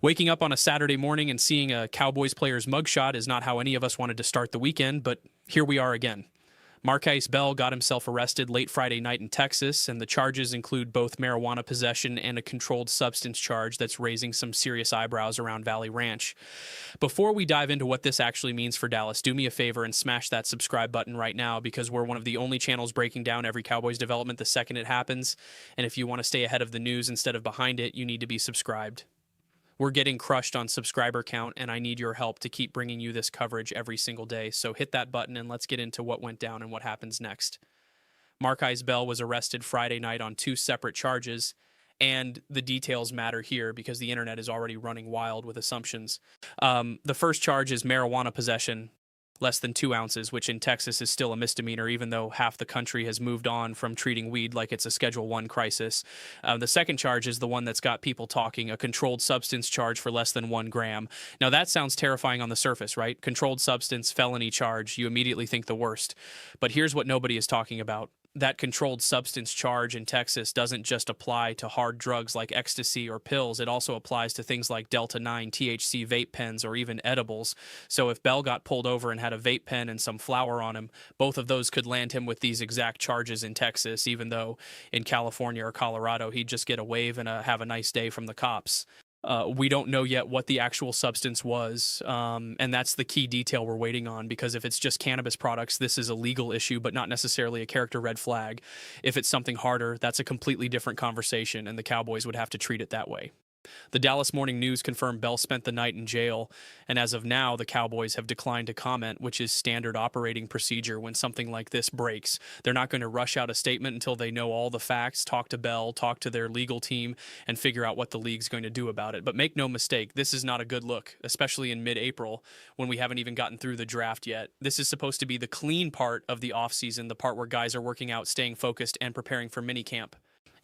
Waking up on a Saturday morning and seeing a Cowboys player's mugshot is not how any of us wanted to start the weekend, but here we are again. Markeis Bell got himself arrested late Friday night in Texas, and the charges include both marijuana possession and a controlled substance charge that's raising some serious eyebrows around Valley Ranch. Before we dive into what this actually means for Dallas, do me a favor and smash that subscribe button right now, because we're one of the only channels breaking down every Cowboys development the second it happens, and if you want to stay ahead of the news instead of behind it, you need to be subscribed. We're getting crushed on subscriber count, and I need your help to keep bringing you this coverage every single day. So hit that button and let's get into what went down and what happens next. Markeis Bell was arrested Friday night on 2 separate charges, and the details matter here because the internet is already running wild with assumptions. The first charge is marijuana possession, less than 2 ounces, which in Texas is still a misdemeanor, even though half the country has moved on from treating weed like it's a Schedule I crisis. The second charge is the one that's got people talking, a controlled substance charge for less than 1 gram. Now, that sounds terrifying on the surface, right? Controlled substance, felony charge, you immediately think the worst. But here's what nobody is talking about. That controlled substance charge in Texas doesn't just apply to hard drugs like ecstasy or pills. It also applies to things like Delta-9, THC vape pens, or even edibles. So if Bell got pulled over and had a vape pen and some flour on him, both of those could land him with these exact charges in Texas, even though in California or Colorado, he'd just get a wave and have a nice day from the cops. We don't know yet what the actual substance was, and that's the key detail we're waiting on, because if it's just cannabis products, this is a legal issue, but not necessarily a character red flag. If it's something harder, that's a completely different conversation, and the Cowboys would have to treat it that way. The Dallas Morning News confirmed Bell spent the night in jail, and as of now, the Cowboys have declined to comment, which is standard operating procedure when something like this breaks. They're not going to rush out a statement until they know all the facts, talk to Bell, talk to their legal team, and figure out what the league's going to do about it. But make no mistake, this is not a good look, especially in mid-April when we haven't even gotten through the draft yet. This is supposed to be the clean part of the offseason, the part where guys are working out, staying focused, and preparing for minicamp.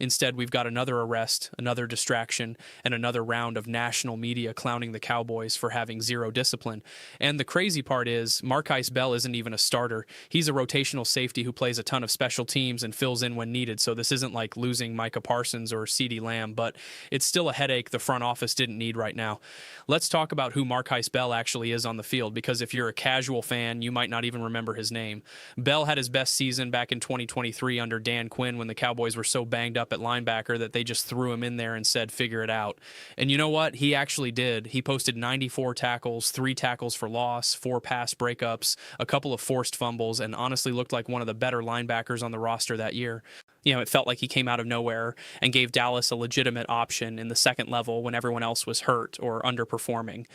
Instead, we've got another arrest, another distraction, and another round of national media clowning the Cowboys for having zero discipline. And the crazy part is, Markeis Bell isn't even a starter. He's a rotational safety who plays a ton of special teams and fills in when needed, so this isn't like losing Micah Parsons or CeeDee Lamb, but it's still a headache the front office didn't need right now. Let's talk about who Markeis Bell actually is on the field, because if you're a casual fan, you might not even remember his name. Bell had his best season back in 2023 under Dan Quinn when the Cowboys were so banged up at linebacker that they just threw him in there and said, figure it out. And you know what? He actually did. He posted 94 tackles, 3 tackles for loss, 4 pass breakups, a couple of forced fumbles, and honestly looked like one of the better linebackers on the roster that year. You know, it felt like he came out of nowhere and gave Dallas a legitimate option in the second level when everyone else was hurt or underperforming.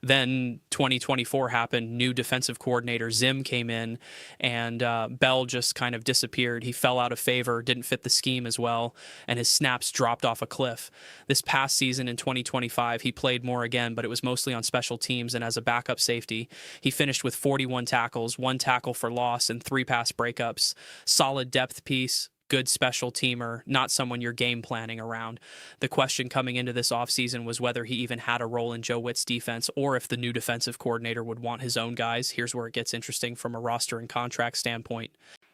Then 2024 happened. New defensive coordinator Zim came in, and Bell just kind of disappeared. He fell out of favor, didn't fit the scheme as well, and his snaps dropped off a cliff. This past season in 2025, he played more again, but it was mostly on special teams and as a backup safety. He finished with 41 tackles, 1 tackle for loss, and 3 pass breakups. Solid depth piece. Good special teamer, not someone you're game planning around. The question coming into this offseason was whether he even had a role in Joe Witt's defense or if the new defensive coordinator would want his own guys. Here's where it gets interesting from a roster and contract standpoint.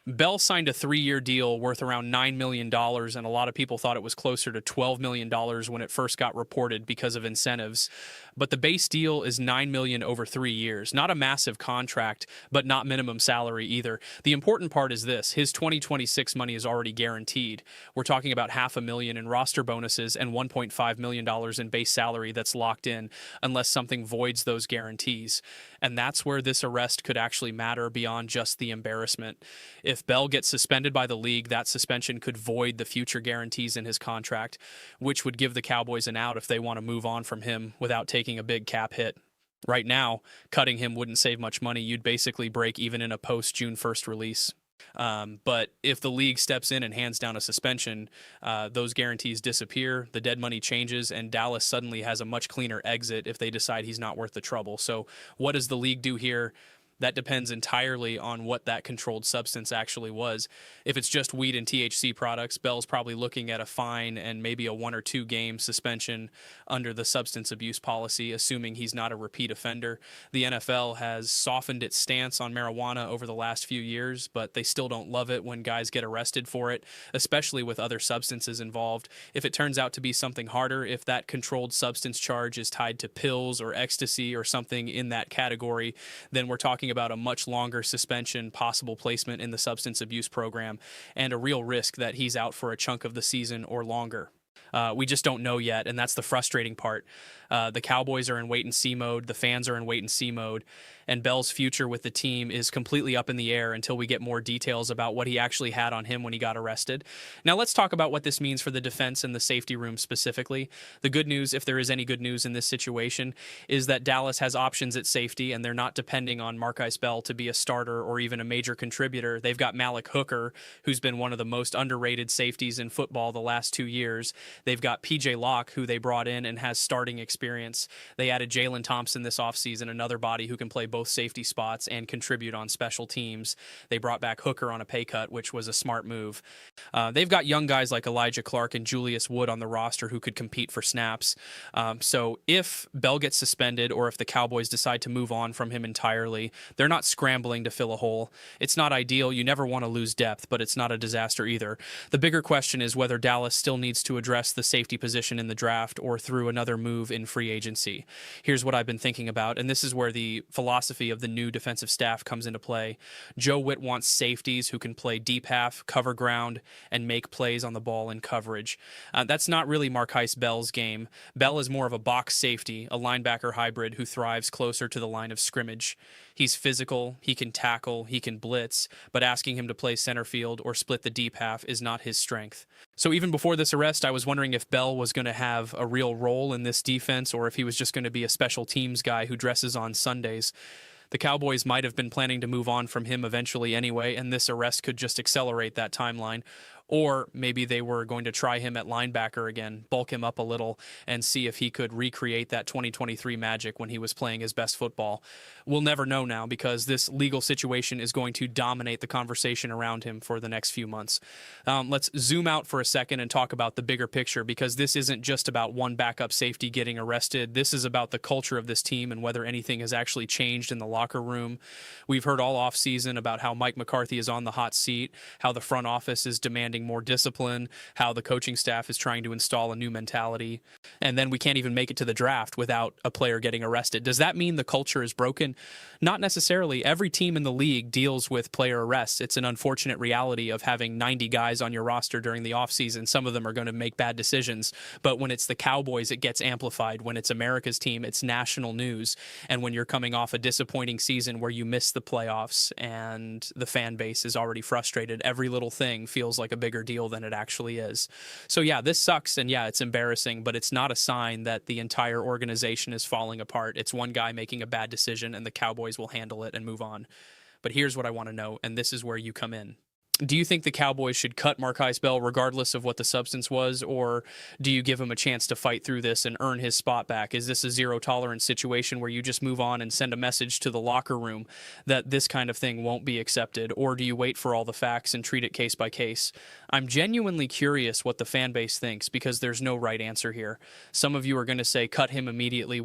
Bell signed a 3-year deal worth around $9 million, and a lot of people thought it was closer to $12 million when it first got reported because of incentives. But the base deal is $9 million over 3 years. Not a massive contract, but not minimum salary either. The important part is this: his 2026 money is already guaranteed. We're talking about $500,000 in roster bonuses and $1.5 million in base salary that's locked in unless something voids those guarantees. And that's where this arrest could actually matter beyond just the embarrassment. If Bell gets suspended by the league, that suspension could void the future guarantees in his contract, which would give the Cowboys an out if they want to move on from him without taking a big cap hit. Right now, cutting him wouldn't save much money. You'd basically break even in a post-June 1st release. But if the league steps in and hands down a suspension, those guarantees disappear, the dead money changes, and Dallas suddenly has a much cleaner exit if they decide he's not worth the trouble. So what does the league do here? That depends entirely on what that controlled substance actually was. If it's just weed and THC products, Bell's probably looking at a fine and maybe a 1 or 2 game suspension under the substance abuse policy, assuming he's not a repeat offender. The NFL has softened its stance on marijuana over the last few years, but they still don't love it when guys get arrested for it, especially with other substances involved. If it turns out to be something harder, if that controlled substance charge is tied to pills or ecstasy or something in that category, then we're talking about a much longer suspension, possible placement in the substance abuse program, and a real risk that he's out for a chunk of the season or longer. We just don't know yet, and that's the frustrating part. The Cowboys are in wait-and-see mode. The fans are in wait-and-see mode. And Bell's future with the team is completely up in the air until we get more details about what he actually had on him when he got arrested. Now let's talk about what this means for the defense and the safety room specifically. The good news, if there is any good news in this situation, is that Dallas has options at safety, and they're not depending on Markeis Bell to be a starter or even a major contributor. They've got Malik Hooker, who's been one of the most underrated safeties in football the last 2 years. They've got PJ Locke, who they brought in and has starting experience. They added Jalen Thompson this offseason, another body who can play both safety spots and contribute on special teams. They brought back Hooker on a pay cut, which was a smart move. They've got young guys like Elijah Clark and Julius Wood on the roster who could compete for snaps. So if Bell gets suspended or if the Cowboys decide to move on from him entirely, they're not scrambling to fill a hole. It's not ideal. You never want to lose depth, but it's not a disaster either. The bigger question is whether Dallas still needs to address the safety position in the draft or through another move in free agency. Here's what I've been thinking about, and this is where the philosophy of the new defensive staff comes into play. Joe Witt wants safeties who can play deep half, cover ground, and make plays on the ball in coverage. That's not really Markeis Bell's game. Bell is more of a box safety, a linebacker hybrid who thrives closer to the line of scrimmage. He's physical, he can tackle, he can blitz, but asking him to play center field or split the deep half is not his strength. So even before this arrest, I was wondering if Bell was going to have a real role in this defense or if he was just going to be a special teams guy who dresses on Sundays. The Cowboys might have been planning to move on from him eventually anyway, and this arrest could just accelerate that timeline. Or maybe they were going to try him at linebacker again, bulk him up a little, and see if he could recreate that 2023 magic when he was playing his best football. We'll never know now because this legal situation is going to dominate the conversation around him for the next few months. Let's zoom out for a second and talk about the bigger picture because this isn't just about one backup safety getting arrested. This is about the culture of this team and whether anything has actually changed in the locker room. We've heard all offseason about how Mike McCarthy is on the hot seat, how the front office is demanding more discipline, how the coaching staff is trying to install a new mentality, and then we can't even make it to the draft without a player getting arrested. Does that mean the culture is broken? Not necessarily. Every team in the league deals with player arrests. It's an unfortunate reality of having 90 guys on your roster during the offseason. Some of them are going to make bad decisions, but when it's the Cowboys, it gets amplified. When it's America's team, it's national news, and when you're coming off a disappointing season where you miss the playoffs and the fan base is already frustrated, every little thing feels like a bigger deal than it actually is. So yeah, this sucks, and yeah, it's embarrassing, but it's not a sign that the entire organization is falling apart. It's one guy making a bad decision, and the Cowboys will handle it and move on. But here's what I want to know, and this is where you come in. Do you think the Cowboys should cut Markeis Bell regardless of what the substance was, or do you give him a chance to fight through this and earn his spot back? Is this a zero-tolerance situation where you just move on and send a message to the locker room that this kind of thing won't be accepted, or do you wait for all the facts and treat it case by case? I'm genuinely curious what the fan base thinks because there's no right answer here. Some of you are going to say cut him immediately.